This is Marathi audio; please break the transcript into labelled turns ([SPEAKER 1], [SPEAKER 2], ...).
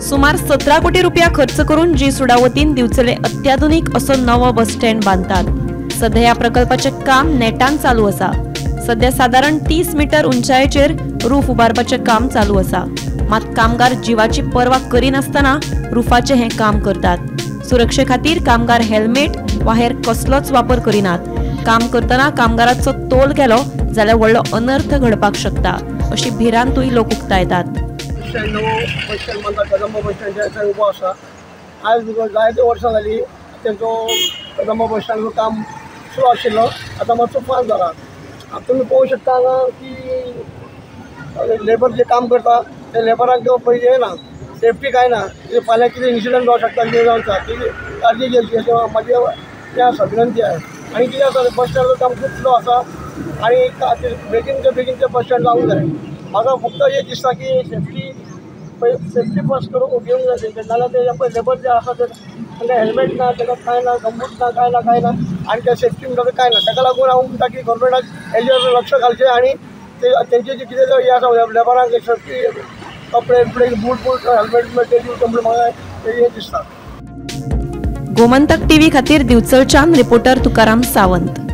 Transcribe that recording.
[SPEAKER 1] सुमार 17 कोटी रुपया खर्च करून जी सुडावतीन दिवचले अत्याधुनिक असो नवो बस स्टँड बांधतात। सध्या या प्रकल्पाचे काम नेटान चालू असा। सध्या साधारण 30 मीटर उंचायेचेर रूफ उबारपाचे काम चालू असा। मात कामगार जीवाची पर्वा करिनासतना रूफाचे हे काम करतात। सुरक्षे खातीर कामगार हेल्मेट वा हेर कसलोच वापर करिनात। काम करतना कामगाराचो तोल गेलो जाल्यार व्हडलो अनर्थ घडपाक शकता अशी भिरांतूय लोक उक्तायतात।
[SPEAKER 2] बस स्टँड बांदता कदंब बस स्टँड उबो आसा। आज जायते वर्सां जाली तेंचो कदंब बस स्टँडचो काम सुरू आशिल्लो, आतां मातसो फास्ट जाला। तुमी पळोवंक शकता हांगा की लेबर जे काम करता ते लेबरांक पयलीं येना, सेफ्टी काय ना। फाल्यां कितें इन्सिडंट जावंक शकता, कितें जावंक शकता ती काळजी घेवची अशें म्हाजी तें आसा, विनंती आहे। आनी कितें आसा बस स्टँडाचो काम खूब स्लो आसा आनी बेगीन ते बस स्टँड जावंक जाय। म्हाका फक्त एक दिसता की सेफ्टी फर्स्ट करून घेवंक जाय तेंचे, नाल्यार ते पळय लेबर जे आसा ते तांकां हेल्मेट ना, ताका काय ना, गंबूट ना, काय ना आनी त्या सेफ्टी म्हणटा काय ना। ताका लागून हांव म्हणटा की गव्हर्मेंटाक हेजेर लक्ष घालचें आनी तेंचे जे कितें हे आसा लेबरांक सेफ्टी कपडे बूट हेल्मेट ते दिवचें म्हणून म्हाका हें दिसता।
[SPEAKER 1] गोमंतक टीव्ही खातीर दिवचलच्यान रिपोर्टर तुकाराम सावंत।